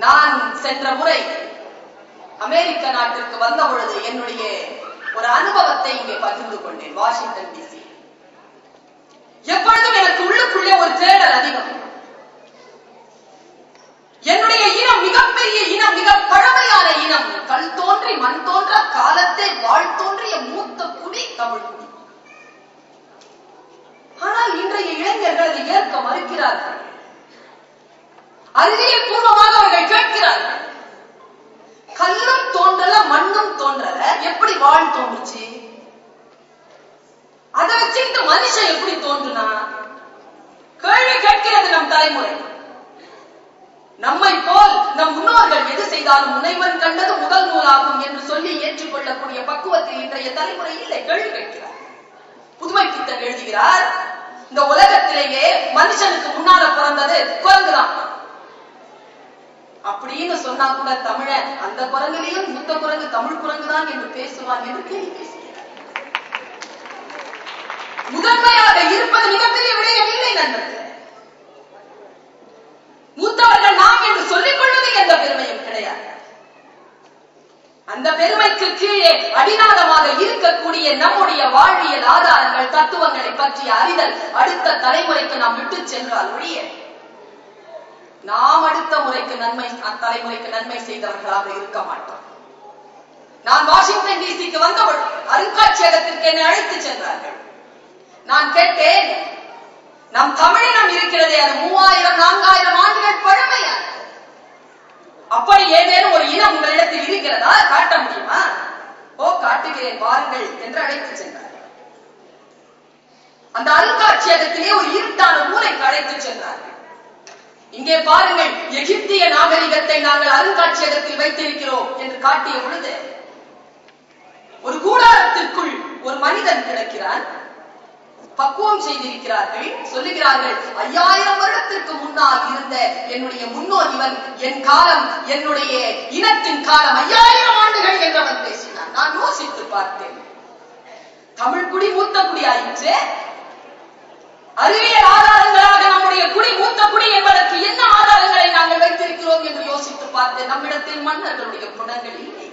நான் சென்ற முறை அமெரிக்க நாட்டிற்கு வந்த பொழுது என்னுடைய ஒரு அனுபவத்தை இங்கே பகிர்ந்து கொண்டேன். Washington D C. எப்பொழுதும் எனக்கு உள்ளுக்குள்ளே ஒரு தேடல் அதிகம். என்னுடைய இனம் மிகப்பெரிய இனம், மிக பழமையான இனம். கல் தோன்றி மண் தோன்ற காலத்தை வாழ் தோன்றிய மூத்த குடி தமிழ் குடி. ஆனால் இன்றைய இளைஞர்கள் அதை ஏற்க மறுக்கிறார்கள். அறிவியல் பூர்வமாக அவர்கள் கேட்கிறார்கள், கல்லும் தோன்றல மண்ணும் தோன்றல, எப்படி வாழ் தோன்றுச்சு? அதை வச்சுக்கிட்டு மனுஷன் எப்படி தோன்றுனா? கேள்வி கேட்கிறது நம் தலைமுறை. நம்மை போல் நம் முன்னோர்கள் எது செய்தாலும் முனைவன் கண்டது முதல் நூலாகும் என்று சொல்லி ஏற்றுக்கொள்ளக்கூடிய பக்குவத்தில் இன்றைய தலைமுறை இல்லை. கேள்வி கேட்கிறார். புதுமை பித்தன் எழுதுகிறார், இந்த உலகத்திலேயே மனுஷனுக்கு முன்னால பிறந்தது குரங்குதான் அப்படின்னு சொன்னா கூட தமிழன் அந்த குரங்கிலையும் மூத்த குரங்கு தமிழ் குரங்குதான் என்று பேசுவான் என்று கேள்வி பேசுகிறார். முதன்மையாக இருப்பது மிகப்பெரிய விடயம் இல்லை நண்பர்களே. மூத்தவர்கள் நாம் என்று சொல்லிக் கொள்வதில் எந்த பெருமையும் கிடையாது. அந்த பெருமைக்கு கீழே அடிநாதமாக இருக்கக்கூடிய நம்முடைய வாழ்வியல் ஆதாரங்கள், தத்துவங்களை பற்றிய அறிதல் அடுத்த தலைமுறைக்கு நாம் விட்டு சென்றால் ஒழிய நாம் அடுத்த தலைமுறைக்கு நன்மை செய்தவர்களாக இருக்க மாட்டோம். நான் வாஷிங்டன் டிசிக்கு வந்தவள் அருங்காட்சியகத்திற்கு என்னை அழைத்து சென்றார்கள். நான் கேட்டேன், நம் தமிழினம் இருக்கிறதே அது 3000-4000 ஆண்டுகள் பழமையா? அப்படி ஏதேனும் ஒரு இனம் உங்களிடத்தில் இருக்கிறதா? காட்ட முடியுமா? ஓ, காட்டுகிறேன் வாருங்கள் என்று அழைத்து சென்றார்கள். அந்த அருங்காட்சியகத்திலே ஒரு இருட்டான மூலைக்கு அழைத்து சென்றார்கள். இங்கே பாருங்கள், எகிப்திய நாகரிகத்தை நாங்கள் அருங்காட்சியகத்தில் வைத்திருக்கிறோம் என்று காட்டிய பொழுது ஒரு கூடாரத்திற்குள் ஒரு மனிதன் கிடக்கிறான். பக்குவம் செய்திருக்கிறார்கள். சொல்லுகிறார்கள், 5000 வருடத்திற்கு முன்னால் இருந்த என்னுடைய முன்னோர் இவன், என் காலம் என்னுடைய இனத்தின் காலம் 5000 ஆண்டுகள் என்றவன் பேசினான். நான் யோசித்து பார்த்தேன், தமிழ் குடி மூத்த குடி ஆயிற்று. அறிவியல் ஆதாரங்களாக நம்முடைய குடி மூத்த குடி என்பதற்கு என்ன ஆதாரங்களை நாங்கள் வைத்திருக்கிறோம் என்று யோசித்து பார்த்தேன். நம்மிடத்தில் மன்னர்களுடைய புணங்கள் இல்லை.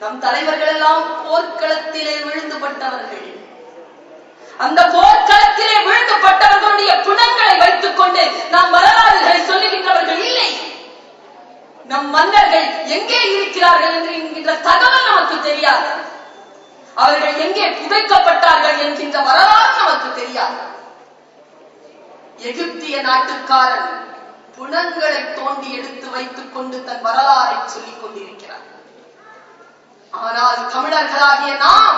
நம் தலைவர்கள் எல்லாம் போர்க்களத்திலே விழுந்துபட்டவர்கள். அந்த போர்க்களத்திலே விழுந்துபட்டவர்களுடைய புணங்களை வைத்துக் கொண்டு நாம் வரலாறுகளை சொல்லுகின்றவர்கள் இல்லை. நம் மன்னர்கள் எங்கே இருக்கிறார்கள் என்று என்கின்ற தகவல் நமக்கு தெரியாது. அவர்கள் எங்கே புதைக்கப்பட்டார்கள் என்கின்ற வரலாறு நமக்கு தெரியாது. எகிப்திய நாட்டுக்காரன் புணங்களை தோண்டி எடுத்து வைத்துக் கொண்டு தன் வரலாறை சொல்லிக் கொண்டிருக்கிறார். ஆனால் தமிழர்களாகிய நாம்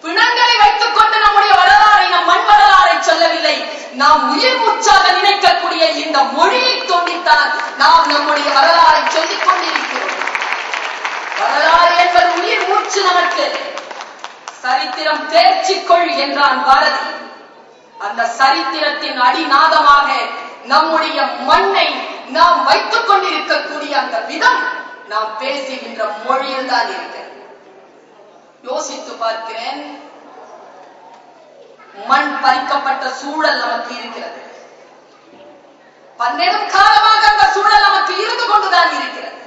பிணங்களை வைத்துக் கொண்டு நம்முடைய வரலாறை, நம் மண் வரலாறை சொல்லவில்லை. நாம் உயிர் மூச்சாக நினைக்கக்கூடிய இந்த மொழியை தோண்டித்தான் நாம் நம்முடைய வரலாறை சொல்லிக் கொண்டிருக்கிறோம். வரலாறு என்பது உயிர் மூச்சு நமக்கு. சரித்திரம் தேர்ச்சிக்கொள் என்றான் பாரதி. அந்த சரித்திரத்தின் அடிநாதமாக நம்முடைய மண்ணை நாம் வைத்துக் கொண்டிருக்கக்கூடிய அந்த விதம் நாம் பேசுகின்ற மொழியில் தான் இருக்கிறது. யோசித்து பார்க்கிறேன், மண் பறிக்கப்பட்ட சூழல் நமக்கு இருக்கிறது. பன்னெடும் காலமாக அந்த சூழல் நமக்கு இருந்து கொண்டுதான் இருக்கிறது.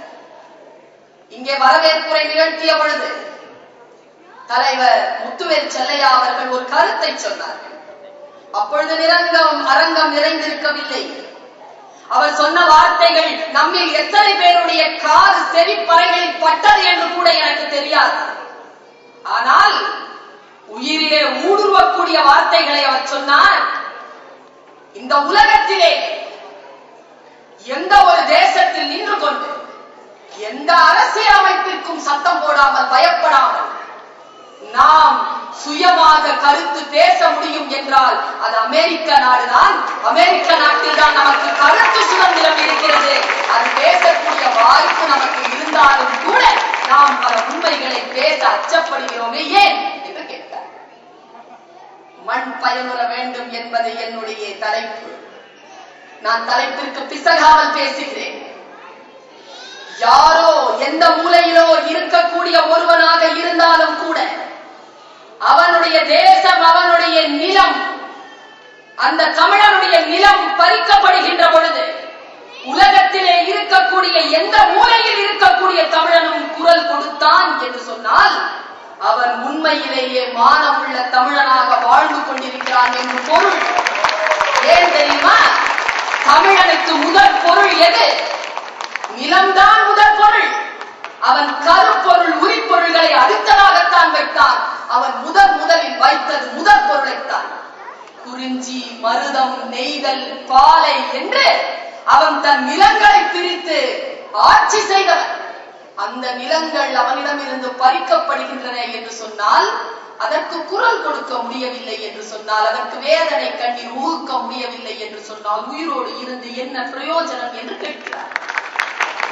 இங்கே வரவேற்புரை நிகழ்த்திய பொழுது தலைவர் முத்துவேல் செல்லையா அவர்கள் ஒரு கருத்தை சொன்னார்கள். அப்பொழுது அரங்கம் நிறைந்திருக்கவில்லை. அவர் சொன்ன வார்த்தைகள் நம்மில் எத்தனை பேருடைய காது செவிப்பறைகளில் பட்டது என்று கூட எனக்கு தெரியாது. ஆனால் உயிரிலே ஊடுருவக்கூடிய வார்த்தைகளை அவர் சொன்னார். இந்த உலகத்திலே எந்த ஒரு தேசத்தில் நின்று கொண்டு எந்த அரசியல் அமைப்பிற்கும் சத்தம் போடாமல், பயப்படாமல் நாம் சுயமாக கருத்து பேச முடியும் என்றால் அது அமெரிக்க நாடுதான். அமெரிக்க நாட்டில் தான் நமக்கு கருத்து சுதந்திரம் இருக்கிறது. அது பேசக்கூடிய வாய்ப்பு நமக்கு இருந்தாலும் கூட நாம் பல உண்மைகளை பேச அச்சப்படுகிறோமே, ஏன் என்று கேட்டார். மண் பயனுற வேண்டும் என்பது என்னுடைய தலைப்பு. நான் தலைப்பிற்கு பிசகாமல் பேசுகிறேன். யாரோ எந்த மூலையிலோ இருக்கக்கூடிய ஒருவனாக இருந்தாலும் கூட அவனுடைய தேசம், அவனுடைய நிலம், அந்த தமிழனுடைய நிலம் பறிக்கப்படுகின்ற பொழுது உலகத்திலே இருக்கக்கூடிய எந்த மூலையில் இருக்கக்கூடிய தமிழனும் குரல் கொடுத்தான் என்று சொன்னால் அவன் உண்மையிலேயே மானமுள்ள தமிழனாக வாழ்ந்து கொண்டிருக்கிறான் என்று பொருள். ஏன் தெரியுமா? தமிழனுக்கு முதல் பொருள் எது? நிலம்தான் முதல் பொருள். அவன் கருப்பொருள் உரிப்பொருள்களை அடுத்ததாகத்தான் வைத்தான். அவன் முதலில் வைத்தது முதல் பொருளைத்தான். குறிஞ்சி, மருதம், நெய்தல், பாலை என்று அவன் தன் நிலங்களை பிரித்து ஆட்சி செய்தவன். அந்த நிலங்கள் அவனிடமிருந்து பறிக்கப்படுகின்றன என்று சொன்னால், அதற்கு குரல் கொடுக்க முடியவில்லை என்று சொன்னால், அதற்கு வேதனை கண்ணீர் ஊக்க முடியவில்லை என்று சொன்னால், உயிரோடு இருந்து என்ன பிரயோஜனம் என்று கேட்கிறார்.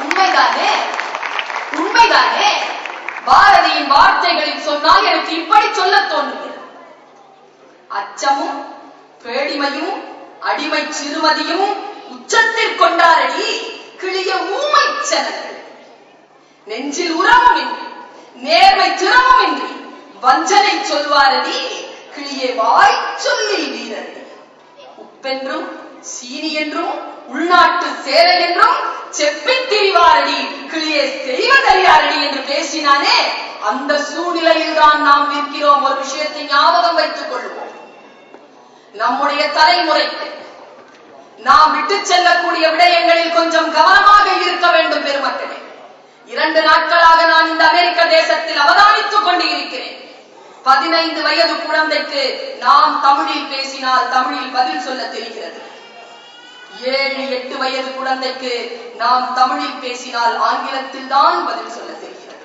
உண்மைதானே? உண்மைதானே? பாரதியின் வார்த்தைகளில் சொன்னால் எனக்கு இப்படி சொல்ல தோன்றுகிறது. அச்சமும் பேடிமையும் அடிமை சிறுமதியும் உச்சத்தில் கொண்டாரடி கிளிய ஊமை சனங்கள். நெஞ்சில் உரமுமின்றி நேர்மை திறமுமின்றி வஞ்சனை சொல்வாரடி கிளியே வாய் சொல்லி வீரடி. உப்பென்றும் சீனி என்றும் உள்நாட்டு சேலை என்றும் செப்பித் திரிவாரடி கிளியே செய்வதறியாரடி என்று பேசினானே, அந்த சூழ்நிலையில் தான் நாம் இருக்கிறோம். ஒரு விஷயத்தை ஞாபகம் வைத்துக் கொள்வோம். நம்முடைய தலைமுறைக்கு நாம் விட்டு செல்லக்கூடிய விடயங்களில் கொஞ்சம் கவனமாக இருக்க வேண்டும் பெருமக்களே. 2 நாட்களாக நான் இந்த அமெரிக்க தேசத்தில் அவதானித்துக் கொண்டு இருக்கிறேன். 15 வயது குழந்தைக்கு நாம் தமிழில் பேசினால் தமிழில் பதில் சொல்ல தெரிகிறது. 7-8 வயது குழந்தைக்கு நாம் தமிழில் பேசினால் ஆங்கிலத்தில் தான் பதில் சொல்ல தெரிகிறது.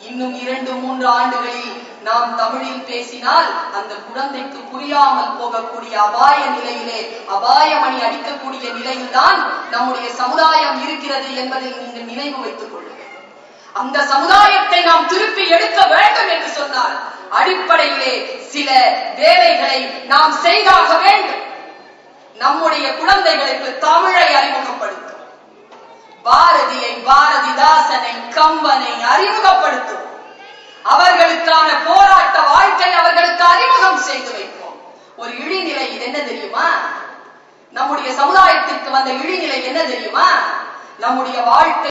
இன்னும் 2-3 ஆண்டுகளில் நாம் தமிழில் பேசினால் அந்த குழந்தைக்கு புரியாமல் போகக்கூடிய அபாய நிலையிலே அபாயமணி அடிக்கக்கூடிய நிலையில்தான் நம்முடைய சமுதாயம் இருக்கிறது என்பதை நீங்கள் நினைவு வைத்துக் கொள்ளுங்கள். அந்த சமுதாயத்தை நாம் திருப்பி எடுக்க வேண்டும் என்று சொன்னால் அடிப்படையிலே சில வேலைகளை நாம் செய்தாக வேண்டும். நம்முடைய குழந்தைகளுக்கு தமிழை அறிமுகப்படுத்தும். பாரதியை, பாரதிதாசனை, கம்பனை அறிமுகப்படுத்தும். அவர்களுக்கான போராட்ட வாழ்க்கை அவர்களுக்கு அறிமுகம் செய்து வைப்போம். ஒரு இழிநிலை இது என்ன தெரியுமா? நம்முடைய சமுதாயத்திற்கு வந்த இழிநிலை என்ன தெரியுமா? நம்முடைய வாழ்க்கை